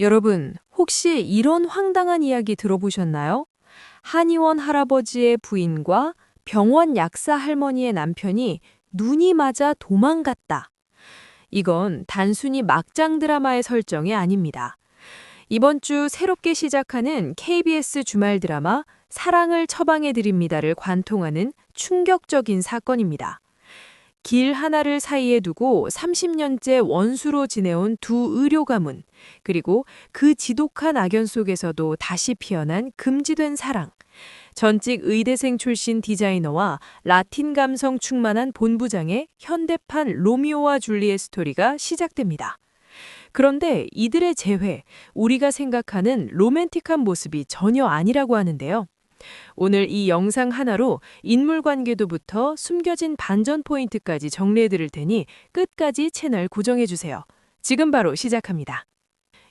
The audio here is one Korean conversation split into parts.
여러분, 혹시 이런 황당한 이야기 들어보셨나요? 한의원 할아버지의 부인과 병원 약사 할머니의 남편이 눈이 맞아 도망갔다. 이건 단순히 막장 드라마의 설정이 아닙니다. 이번 주 새롭게 시작하는 KBS 주말 드라마 사랑을 처방해드립니다를 관통하는 충격적인 사건입니다. 길 하나를 사이에 두고 30년째 원수로 지내온 두 의료 가문, 그리고 그 지독한 악연 속에서도 다시 피어난 금지된 사랑. 전직 의대생 출신 디자이너와 라틴 감성 충만한 본부장의 현대판 로미오와 줄리엣 스토리가 시작됩니다. 그런데 이들의 재회, 우리가 생각하는 로맨틱한 모습이 전혀 아니라고 하는데요. 오늘 이 영상 하나로 인물 관계도부터 숨겨진 반전 포인트까지 정리해 드릴 테니 끝까지 채널 고정해 주세요. 지금 바로 시작합니다.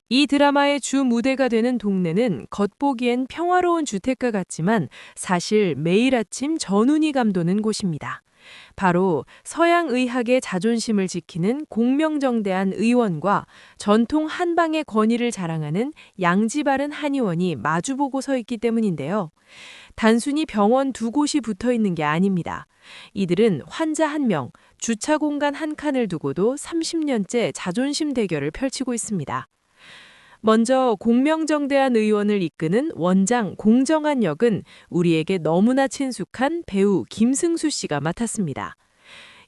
이 드라마의 주 무대가 되는 동네는 겉보기엔 평화로운 주택가 같지만 사실 매일 아침 전운이 감도는 곳입니다. 바로 서양 의학의 자존심을 지키는 공명정대한 의원과 전통 한방의 권위를 자랑하는 양지 바른 한의원이 마주보고 서 있기 때문인데요. 단순히 병원 두 곳이 붙어 있는 게 아닙니다. 이들은 환자 한 명, 주차 공간 한 칸을 두고도 30년째 자존심 대결을 펼치고 있습니다. 먼저 공명정대한 의원을 이끄는 원장 공정한 역은 우리에게 너무나 친숙한 배우 김승수 씨가 맡았습니다.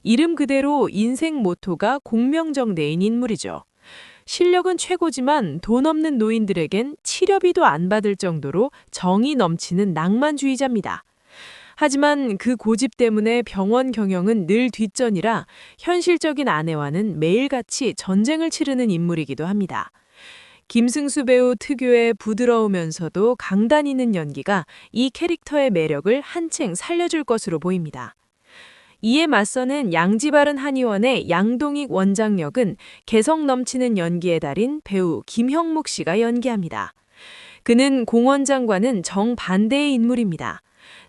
이름 그대로 인생 모토가 공명정대인 인물이죠. 실력은 최고지만 돈 없는 노인들에겐 치료비도 안 받을 정도로 정이 넘치는 낭만주의자입니다. 하지만 그 고집 때문에 병원 경영은 늘 뒷전이라 현실적인 아내와는 매일같이 전쟁을 치르는 인물이기도 합니다. 김승수 배우 특유의 부드러우면서도 강단 있는 연기가 이 캐릭터의 매력을 한층 살려줄 것으로 보입니다. 이에 맞서는 양지 바른 한의원의 양동익 원장 역은 개성 넘치는 연기의 달인 배우 김형목 씨가 연기합니다. 그는 공 원장과는 정반대의 인물입니다.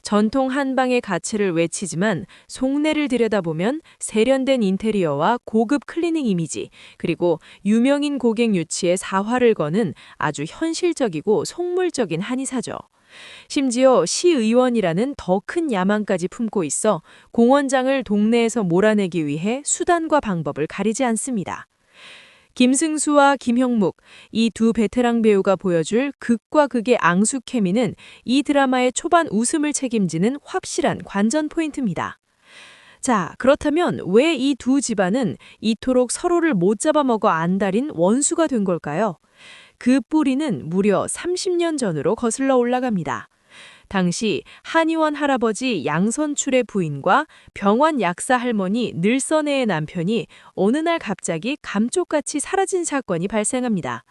전통 한방의 가치를 외치지만 속내를 들여다보면 세련된 인테리어와 고급 클리닝 이미지, 그리고 유명인 고객 유치에 사활을 거는 아주 현실적이고 속물적인 한의사죠. 심지어 시의원이라는 더 큰 야망까지 품고 있어 공원장을 동네에서 몰아내기 위해 수단과 방법을 가리지 않습니다. 김승수와 김형묵, 이 두 베테랑 배우가 보여줄 극과 극의 앙수 케미는 이 드라마의 초반 웃음을 책임지는 확실한 관전 포인트입니다. 자, 그렇다면 왜 이 두 집안은 이토록 서로를 못 잡아먹어 안달인 원수가 된 걸까요? 그 뿌리는 무려 30년 전으로 거슬러 올라갑니다. 당시 한의원 할아버지 양선출의 부인과 병원 약사 할머니 늘선애의 남편이 어느 날 갑자기 감쪽같이 사라진 사건이 발생합니다.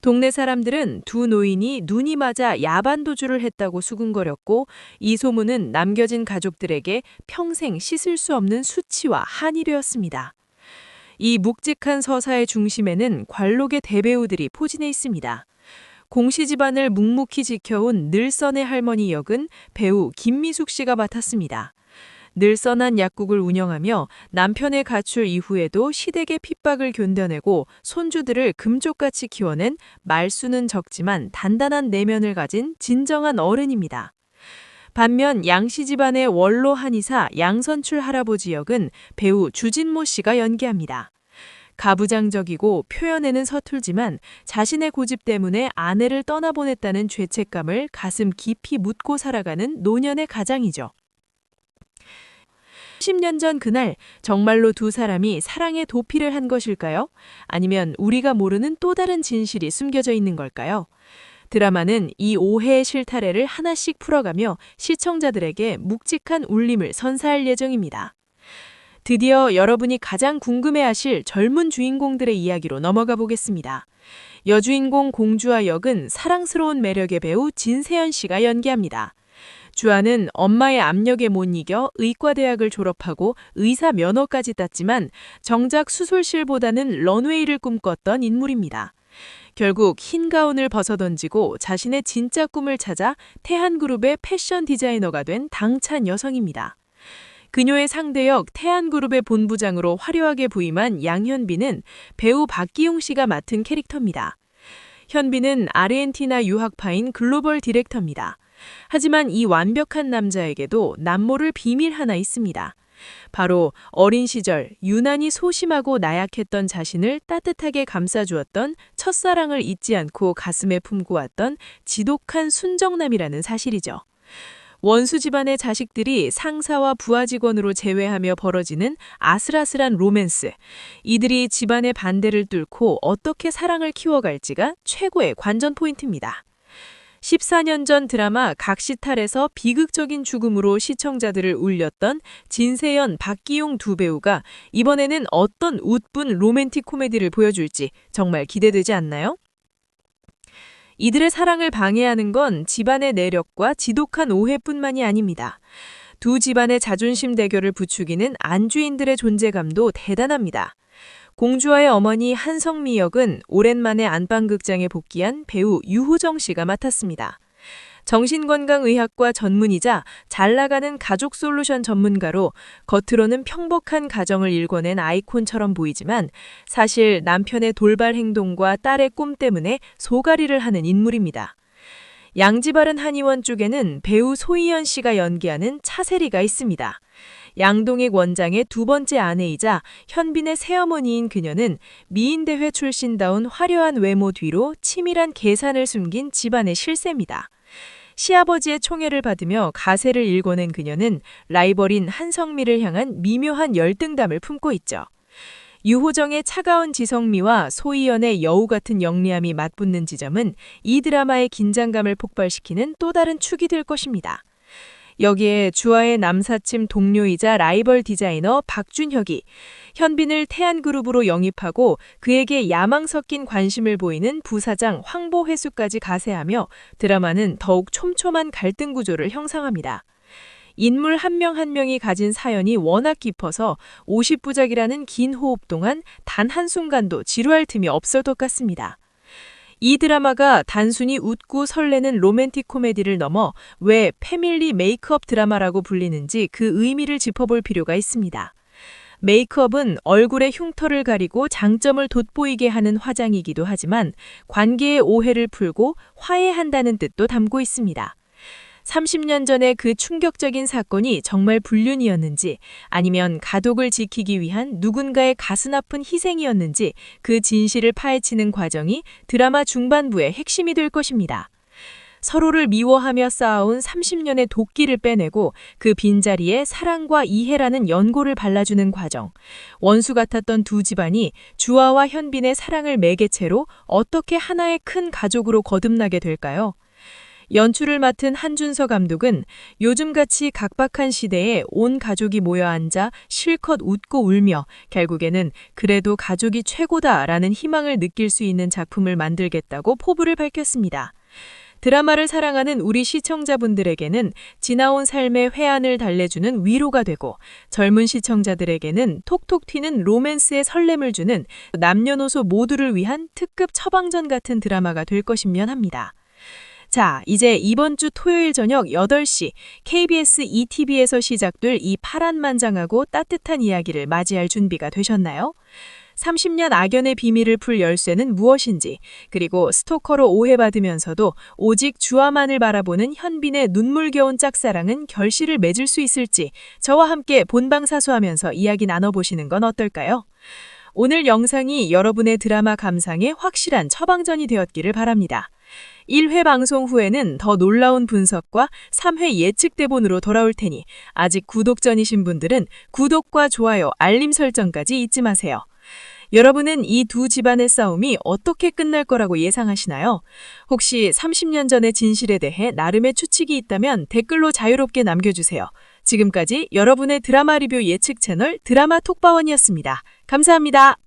동네 사람들은 두 노인이 눈이 맞아 야반도주를 했다고 수군거렸고, 이 소문은 남겨진 가족들에게 평생 씻을 수 없는 수치와 한이 되었습니다. 이 묵직한 서사의 중심에는 관록의 대배우들이 포진해 있습니다. 공씨 집안을 묵묵히 지켜온 늘선의 할머니 역은 배우 김미숙 씨가 맡았습니다. 늘선한 약국을 운영하며 남편의 가출 이후에도 시댁의 핍박을 견뎌내고 손주들을 금쪽같이 키워낸 말수는 적지만 단단한 내면을 가진 진정한 어른입니다. 반면 양씨 집안의 원로 한의사 양선출 할아버지 역은 배우 주진모 씨가 연기합니다. 가부장적이고 표현에는 서툴지만 자신의 고집 때문에 아내를 떠나보냈다는 죄책감을 가슴 깊이 묻고 살아가는 노년의 가장이죠. 10년 전 그날 정말로 두 사람이 사랑의 도피를 한 것일까요? 아니면 우리가 모르는 또 다른 진실이 숨겨져 있는 걸까요? 드라마는 이 오해의 실타래를 하나씩 풀어가며 시청자들에게 묵직한 울림을 선사할 예정입니다. 드디어 여러분이 가장 궁금해하실 젊은 주인공들의 이야기로 넘어가 보겠습니다. 여주인공 공주아 역은 사랑스러운 매력의 배우 진세연 씨가 연기합니다. 주아는 엄마의 압력에 못 이겨 의과대학을 졸업하고 의사 면허까지 땄지만 정작 수술실보다는 런웨이를 꿈꿨던 인물입니다. 결국 흰 가운을 벗어던지고 자신의 진짜 꿈을 찾아 태한그룹의 패션 디자이너가 된 당찬 여성입니다. 그녀의 상대역 태한그룹의 본부장으로 화려하게 부임한 양현빈은 배우 박기용 씨가 맡은 캐릭터입니다. 현빈은 아르헨티나 유학파인 글로벌 디렉터입니다. 하지만 이 완벽한 남자에게도 남모를 비밀 하나 있습니다. 바로 어린 시절 유난히 소심하고 나약했던 자신을 따뜻하게 감싸주었던 첫사랑을 잊지 않고 가슴에 품고 왔던 지독한 순정남이라는 사실이죠. 원수 집안의 자식들이 상사와 부하 직원으로 제외하며 벌어지는 아슬아슬한 로맨스. 이들이 집안의 반대를 뚫고 어떻게 사랑을 키워갈지가 최고의 관전 포인트입니다. 14년 전 드라마 각시탈에서 비극적인 죽음으로 시청자들을 울렸던 진세연, 박기용 두 배우가 이번에는 어떤 웃분 로맨틱 코미디를 보여줄지 정말 기대되지 않나요? 이들의 사랑을 방해하는 건 집안의 내력과 지독한 오해뿐만이 아닙니다. 두 집안의 자존심 대결을 부추기는 안주인들의 존재감도 대단합니다. 공주와의 어머니 한성미 역은 오랜만에 안방극장에 복귀한 배우 유호정 씨가 맡았습니다. 정신건강의학과 전문의자 잘나가는 가족 솔루션 전문가로 겉으로는 평범한 가정을 일궈낸 아이콘처럼 보이지만 사실 남편의 돌발 행동과 딸의 꿈 때문에 소가리를 하는 인물입니다. 양지바른 한의원 쪽에는 배우 소희연 씨가 연기하는 차세리가 있습니다. 양동익 원장의 두 번째 아내이자 현빈의 새어머니인 그녀는 미인대회 출신다운 화려한 외모 뒤로 치밀한 계산을 숨긴 집안의 실세입니다. 시아버지의 총애를 받으며 가세를 일궈낸 그녀는 라이벌인 한성미를 향한 미묘한 열등감을 품고 있죠. 유호정의 차가운 지성미와 소희연의 여우 같은 영리함이 맞붙는 지점은 이 드라마의 긴장감을 폭발시키는 또 다른 축이 될 것입니다. 여기에 주아의 남사친 동료이자 라이벌 디자이너 박준혁이 현빈을 태안그룹으로 영입하고 그에게 야망 섞인 관심을 보이는 부사장 황보회수까지 가세하며 드라마는 더욱 촘촘한 갈등 구조를 형성합니다. 인물 한 명 한 명이 가진 사연이 워낙 깊어서 50부작이라는 긴 호흡 동안 단 한순간도 지루할 틈이 없을 것 같습니다. 이 드라마가 단순히 웃고 설레는 로맨틱 코미디를 넘어 왜 패밀리 메이크업 드라마라고 불리는지 그 의미를 짚어볼 필요가 있습니다. 메이크업은 얼굴의 흉터를 가리고 장점을 돋보이게 하는 화장이기도 하지만 관계의 오해를 풀고 화해한다는 뜻도 담고 있습니다. 30년 전의 그 충격적인 사건이 정말 불륜이었는지 아니면 가족을 지키기 위한 누군가의 가슴 아픈 희생이었는지 그 진실을 파헤치는 과정이 드라마 중반부의 핵심이 될 것입니다. 서로를 미워하며 쌓아온 30년의 도끼를 빼내고 그 빈자리에 사랑과 이해라는 연고를 발라주는 과정. 원수 같았던 두 집안이 주아와 현빈의 사랑을 매개체로 어떻게 하나의 큰 가족으로 거듭나게 될까요? 연출을 맡은 한준서 감독은 요즘같이 각박한 시대에 온 가족이 모여 앉아 실컷 웃고 울며 결국에는 그래도 가족이 최고다라는 희망을 느낄 수 있는 작품을 만들겠다고 포부를 밝혔습니다. 드라마를 사랑하는 우리 시청자분들에게는 지나온 삶의 회한을 달래주는 위로가 되고 젊은 시청자들에게는 톡톡 튀는 로맨스의 설렘을 주는 남녀노소 모두를 위한 특급 처방전 같은 드라마가 될 것이면 합니다. 자, 이제 이번 주 토요일 저녁 8시 KBS ETV에서 시작될 이 파란만장하고 따뜻한 이야기를 맞이할 준비가 되셨나요? 30년 악연의 비밀을 풀 열쇠는 무엇인지, 그리고 스토커로 오해받으면서도 오직 주아만을 바라보는 현빈의 눈물겨운 짝사랑은 결실을 맺을 수 있을지 저와 함께 본방사수하면서 이야기 나눠보시는 건 어떨까요? 오늘 영상이 여러분의 드라마 감상에 확실한 처방전이 되었기를 바랍니다. 1회 방송 후에는 더 놀라운 분석과 3회 예측 대본으로 돌아올 테니 아직 구독 전이신 분들은 구독과 좋아요, 알림 설정까지 잊지 마세요. 여러분은 이 두 집안의 싸움이 어떻게 끝날 거라고 예상하시나요? 혹시 30년 전의 진실에 대해 나름의 추측이 있다면 댓글로 자유롭게 남겨주세요. 지금까지 여러분의 드라마 리뷰 예측 채널 드라마 톡바원이었습니다. 감사합니다.